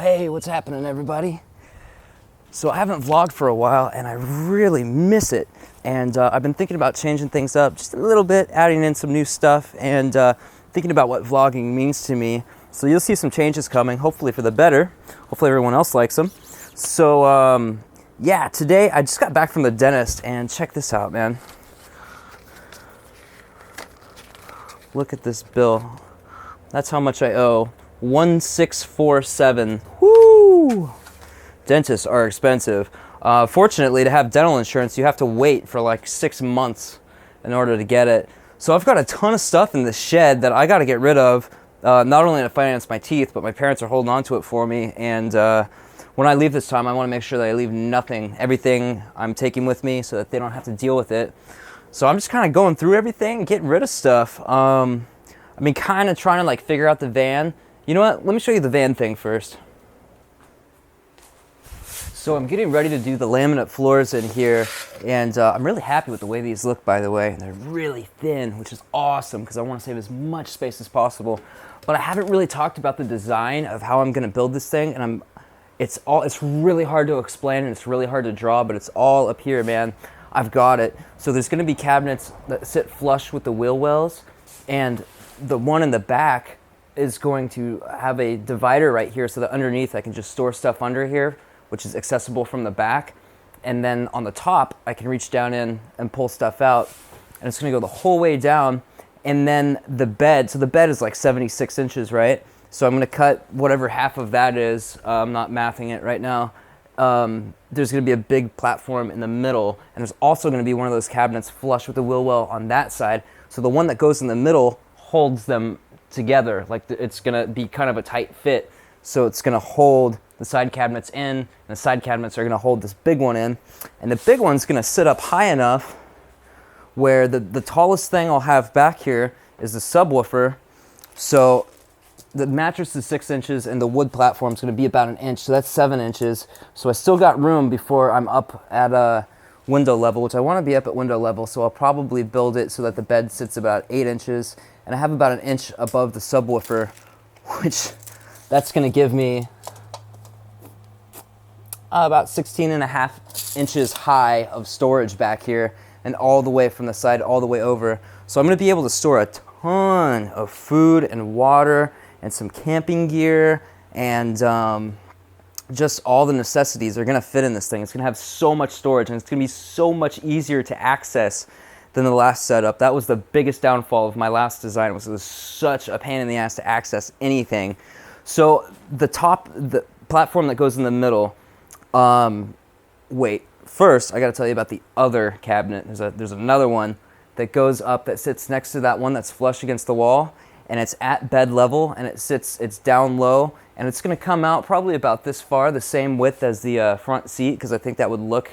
Hey, what's happening, everybody? So I haven't vlogged for a while and I really miss it. And I've been thinking about changing things up just a little bit, adding in some new stuff and thinking about what vlogging means to me. So you'll see some changes coming, hopefully for the better. Hopefully everyone else likes them. So yeah, today I just got back from the dentist and check this out, man. Look at this bill. That's how much I owe. 1,647. Woo! Dentists are expensive. Fortunately, to have dental insurance, you have to wait for like 6 months in order to get it. So I've got a ton of stuff in the shed that I got to get rid of, not only to finance my teeth, but my parents are holding on to it for me. And when I leave this time, I want to make sure that I leave nothing, everything I'm taking with me so that they don't have to deal with it. So I'm just kind of going through everything, getting rid of stuff. I've been kind of trying to like figure out the van. You know what? Let me show you the van thing first. So I'm getting ready to do the laminate floors in here, and I'm really happy with the way these look, by the way. They're really thin, which is awesome because I want to save as much space as possible. But I haven't really talked about the design of how I'm going to build this thing, and it's really hard to explain and it's really hard to draw, but it's all up here, man. I've got it. So there's going to be cabinets that sit flush with the wheel wells, and the one in the back is going to have a divider right here so that underneath I can just store stuff under here, which is accessible from the back. And then on the top, I can reach down in and pull stuff out. And it's gonna go the whole way down. And then the bed, so the bed is like 76 inches, right? So I'm gonna cut whatever half of that is. I'm not mathing it right now. There's gonna be a big platform in the middle. And there's also gonna be one of those cabinets flush with the wheel well on that side. So the one that goes in the middle holds them together. Like it's gonna be kind of a tight fit. So it's gonna hold the side cabinets in, and the side cabinets are gonna hold this big one in. And the big one's gonna sit up high enough where the tallest thing I'll have back here is the subwoofer. So the mattress is 6 inches and the wood platform is gonna be about 1 inch, so that's 7 inches. So I still got room before I'm up at a window level, which I wanna be up at window level, so I'll probably build it so that the bed sits about 8 inches, and I have about 1 inch above the subwoofer, which that's gonna give me about 16.5 inches high of storage back here, and all the way from the side all the way over. So I'm gonna be able to store a ton of food and water and some camping gear and just all the necessities are gonna fit in this thing. It's gonna have so much storage and it's gonna be so much easier to access than the last setup. That was the biggest downfall of my last design, was it was such a pain in the ass to access anything. So the platform that goes in the middle, wait, first I gotta tell you about the other cabinet. There's another one that goes up that sits next to that one that's flush against the wall, and it's at bed level and it's down low, and it's gonna come out probably about this far, the same width as the front seat, because I think that would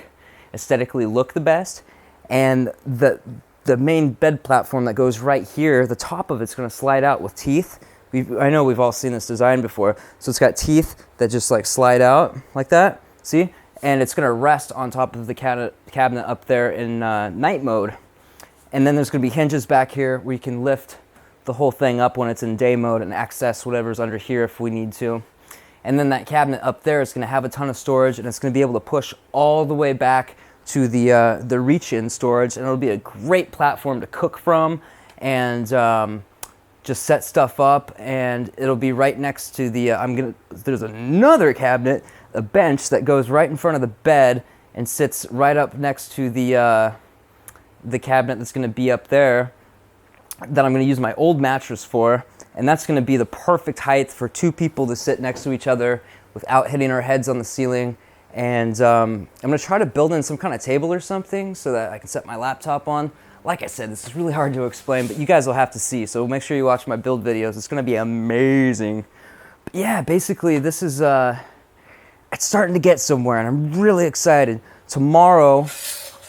aesthetically look the best. And the main bed platform that goes right here, the top of it's gonna slide out with teeth. I know we've all seen this design before. So it's got teeth that just like slide out like that, see? And it's gonna rest on top of the cabinet up there in night mode. And then there's gonna be hinges back here where you can lift the whole thing up when it's in day mode and access whatever's under here if we need to. And then that cabinet up there is gonna have a ton of storage, and it's gonna be able to push all the way back to the reach-in storage, and it'll be a great platform to cook from and just set stuff up. And it'll be right next to there's another cabinet, a bench that goes right in front of the bed and sits right up next to the cabinet that's gonna be up there that I'm gonna use my old mattress for. And that's gonna be the perfect height for 2 people to sit next to each other without hitting our heads on the ceiling. And I'm gonna try to build in some kind of table or something so that I can set my laptop on. Like I said, this is really hard to explain, but you guys will have to see. So make sure you watch my build videos. It's gonna be amazing. But yeah, basically this is, it's starting to get somewhere and I'm really excited. Tomorrow,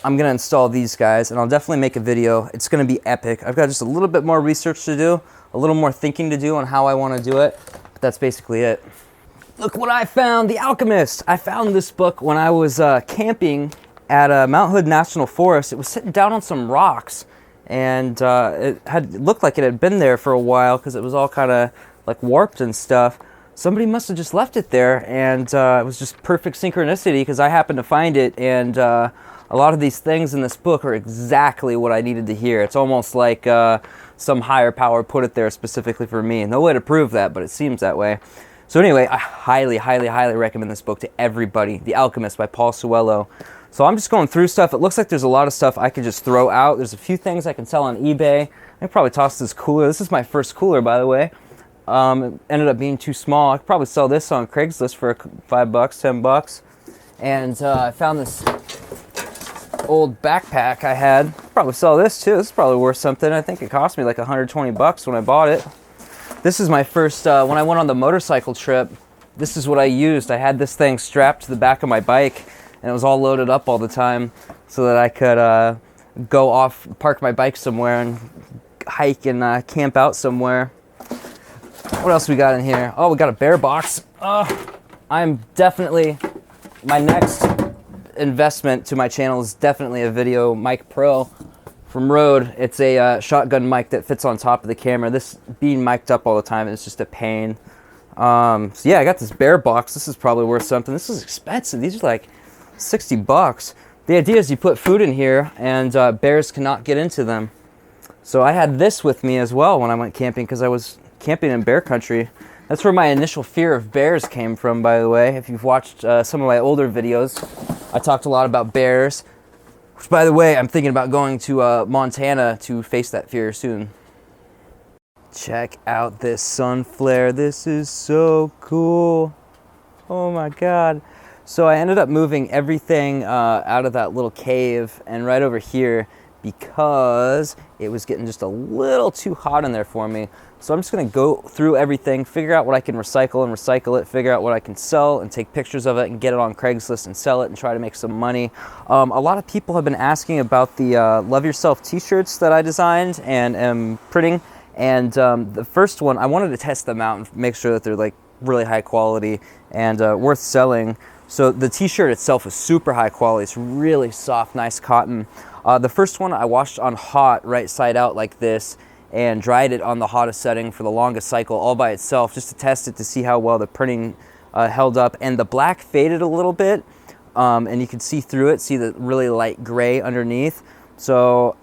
I'm gonna install these guys and I'll definitely make a video. It's gonna be epic. I've got just a little bit more research to do, a little more thinking to do on how I wanna do it, but that's basically it. Look what I found, The Alchemist. I found this book when I was camping at Mount Hood National Forest. It was sitting down on some rocks, and it looked like it had been there for a while because it was all kind of like warped and stuff. somebody must have just left it there, and it was just perfect synchronicity because I happened to find it, and a lot of these things in this book are exactly what I needed to hear. It's almost like some higher power put it there specifically for me. No way to prove that, but it seems that way. So anyway, I highly, highly, highly recommend this book to everybody. The Alchemist by Paul Coelho. So I'm just going through stuff. It looks like there's a lot of stuff I could just throw out. There's a few things I can sell on eBay. I could probably toss this cooler. This is my first cooler, by the way. It ended up being too small. I could probably sell this on Craigslist for $5, $10. And I found this old backpack I had. Probably sell this too. This is probably worth something. I think it cost me like $120 when I bought it. This is my first, when I went on the motorcycle trip, this is what I used. I had this thing strapped to the back of my bike, and it was all loaded up all the time so that I could go off, park my bike somewhere and hike and camp out somewhere. What else we got in here? Oh, we got a bear box. I'm definitely, my next investment to my channel is definitely a Video Mic Pro from Rode. It's a shotgun mic that fits on top of the camera. This being mic'd up all the time is just a pain. So yeah, I got this bear box. This is probably worth something. This is expensive. These are like $60. The idea is you put food in here and bears cannot get into them. So I had this with me as well when I went camping because I was camping in bear country. That's where my initial fear of bears came from, by the way. If you've watched some of my older videos, I talked a lot about bears. Which, by the way, I'm thinking about going to Montana to face that fear soon. Check out this sun flare. This is so cool. Oh my God. So I ended up moving everything out of that little cave and right over here because it was getting just a little too hot in there for me. So I'm just gonna go through everything, figure out what I can recycle and recycle it, figure out what I can sell and take pictures of it and get it on Craigslist and sell it and try to make some money. A lot of people have been asking about the Love Yourself t-shirts that I designed and am printing. And the first one, I wanted to test them out and make sure that they're like really high quality and worth selling. So the t-shirt itself is super high quality. It's really soft, nice cotton. The first one I washed on hot, right side out like this, and dried it on the hottest setting for the longest cycle all by itself just to test it to see how well the printing held up. And the black faded a little bit, and you can see through it, see the really light gray underneath. So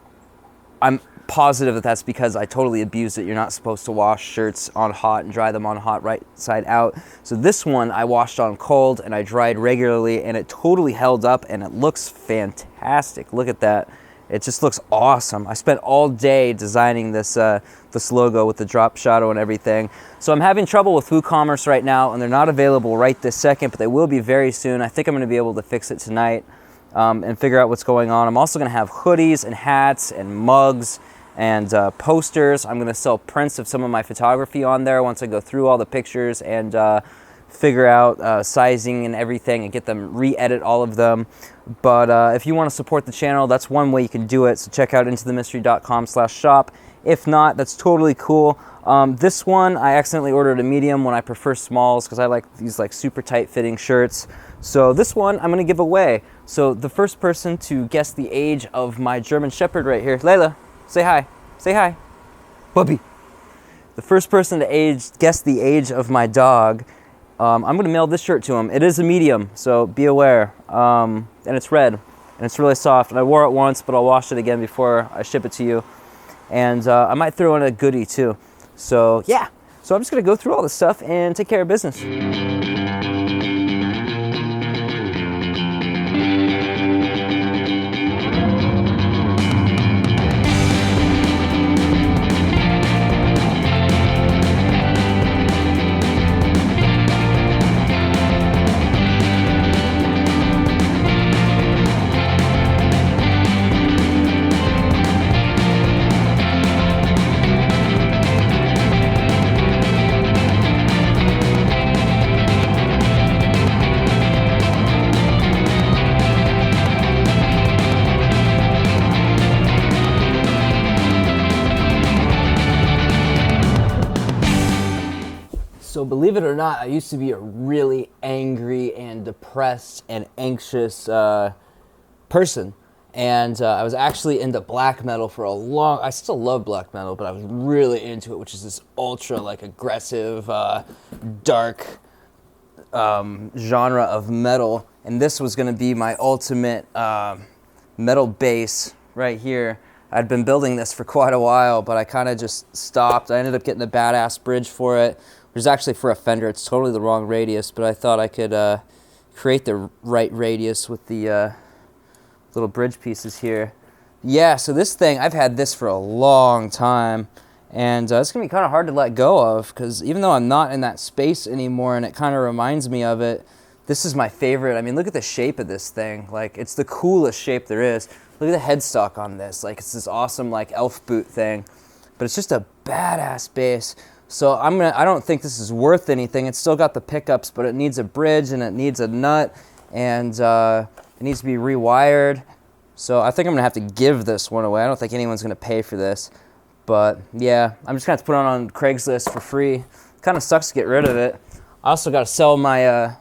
I'm positive that that's because I totally abused it. You're not supposed to wash shirts on hot and dry them on hot right side out. So this one I washed on cold and I dried regularly, and it totally held up and it looks fantastic. Look at that. It just looks awesome. I spent all day designing this this logo with the drop shadow and everything. So I'm having trouble with WooCommerce right now, and they're not available right this second, but they will be very soon. I think I'm gonna be able to fix it tonight and figure out what's going on. I'm also gonna have hoodies and hats and mugs and posters. I'm gonna sell prints of some of my photography on there once I go through all the pictures and figure out sizing and everything and get them, re-edit all of them. But if you want to support the channel, that's one way you can do it. So check out intothemystery.com/shop. If not, that's totally cool. This one, I accidentally ordered a medium when I prefer smalls because I like these like super tight fitting shirts. So this one I'm gonna give away. So the first person to guess the age of my German Shepherd right here, Layla, say hi, say hi, puppy. The first person to guess the age of my dog, I'm gonna mail this shirt to him. It is a medium, so be aware. And it's red, and it's really soft. And I wore it once, but I'll wash it again before I ship it to you. And I might throw in a goodie too. So yeah, so I'm just gonna go through all this stuff and take care of business. So believe it or not, I used to be a really angry and depressed and anxious person. And I was actually into black metal for a long. I still love black metal, but I was really into it, which is this ultra like aggressive, dark genre of metal. And this was going to be my ultimate metal bass right here. I'd been building this for quite a while, but I kind of just stopped. I ended up getting a badass bridge for it, which is actually for a Fender. It's totally the wrong radius, but I thought I could create the right radius with the little bridge pieces here. Yeah, so this thing, I've had this for a long time, and it's going to be kind of hard to let go of, because even though I'm not in that space anymore and it kind of reminds me of it, this is my favorite. I mean, look at the shape of this thing. Like, it's the coolest shape there is. Look at the headstock on this. Like, it's this awesome, like, elf boot thing, but it's just a badass bass. So I don't think this is worth anything. It's still got the pickups, but it needs a bridge and it needs a nut, and it needs to be rewired. So I think I'm gonna have to give this one away. I don't think anyone's gonna pay for this, but yeah, I'm just gonna have to put it on Craigslist for free. Kind of sucks to get rid of it. I also got to sell my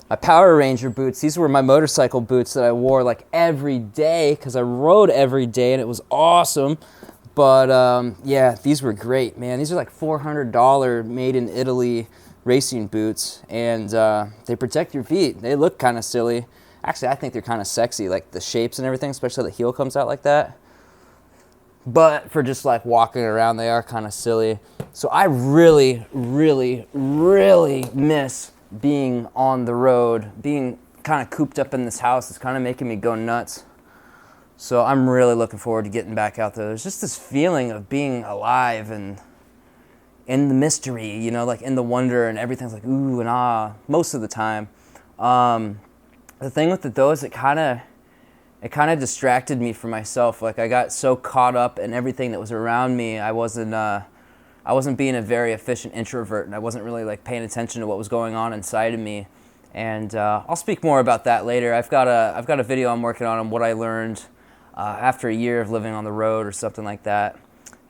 my Power Ranger boots. These were my motorcycle boots that I wore like every day because I rode every day and it was awesome. But yeah, these were great, man. These are like $400 made in Italy racing boots, and they protect your feet. They look kind of silly. Actually, I think they're kind of sexy, like the shapes and everything, especially the heel comes out like that. But for just like walking around, they are kind of silly. So I really, really, really miss being on the road. Being kind of cooped up in this house is kind of making me go nuts. So I'm really looking forward to getting back out there. There's just this feeling of being alive and in the mystery, you know, like in the wonder, and everything's like ooh and ah most of the time. The thing with it though is it kind of distracted me from myself. Like, I got so caught up in everything that was around me. I wasn't being a very efficient introvert, and I wasn't really like paying attention to what was going on inside of me. And I'll speak more about that later. I've got a video I'm working on what I learned after a year of living on the road or something like that.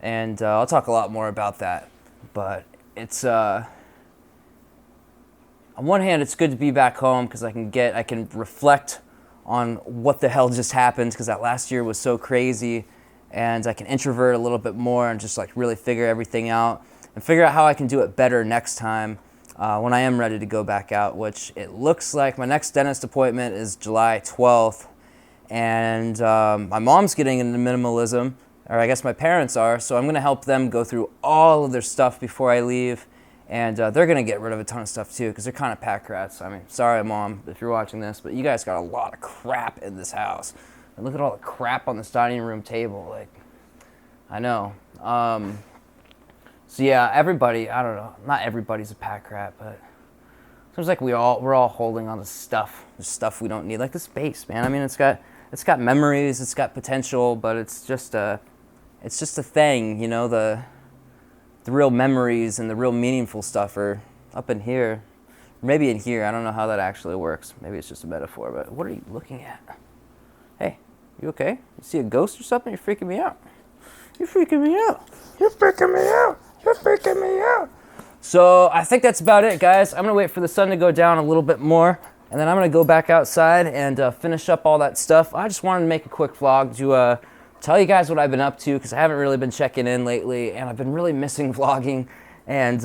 And I'll talk a lot more about that. But it's on one hand, it's good to be back home because I can reflect on what the hell just happened, because that last year was so crazy, and I can introvert a little bit more and just like really figure everything out and figure out how I can do it better next time when I am ready to go back out, which it looks like my next dentist appointment is July 12th, and my mom's getting into minimalism, or I guess my parents are, so I'm going to help them go through all of their stuff before I leave. And they're going to get rid of a ton of stuff too, because they're kind of pack rats. I mean, sorry, Mom, if you're watching this, but you guys got a lot of crap in this house. And look at all the crap on this dining room table. Like, I know. So yeah, everybody, I don't know, not everybody's a pack rat, but it seems like we're all holding on to stuff. There's stuff we don't need, like this bass, man. I mean, it's got memories, it's got potential, but it's just a thing, you know. The real memories and the real meaningful stuff are up in here. Maybe in here. I don't know how that actually works. Maybe it's just a metaphor, but what are you looking at? Hey, you okay? You see a ghost or something? You're freaking me out. You're freaking me out. You're freaking me out. You're freaking me out. So I think that's about it, guys. I'm going to wait for the sun to go down a little bit more, and then I'm going to go back outside and finish up all that stuff. I just wanted to make a quick vlog to tell you guys what I've been up to, because I haven't really been checking in lately, and I've been really missing vlogging. And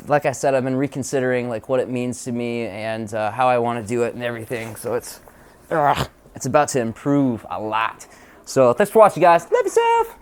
like I said, I've been reconsidering like what it means to me and how I want to do it and everything. So it's about to improve a lot. So thanks for watching, guys. Love yourself.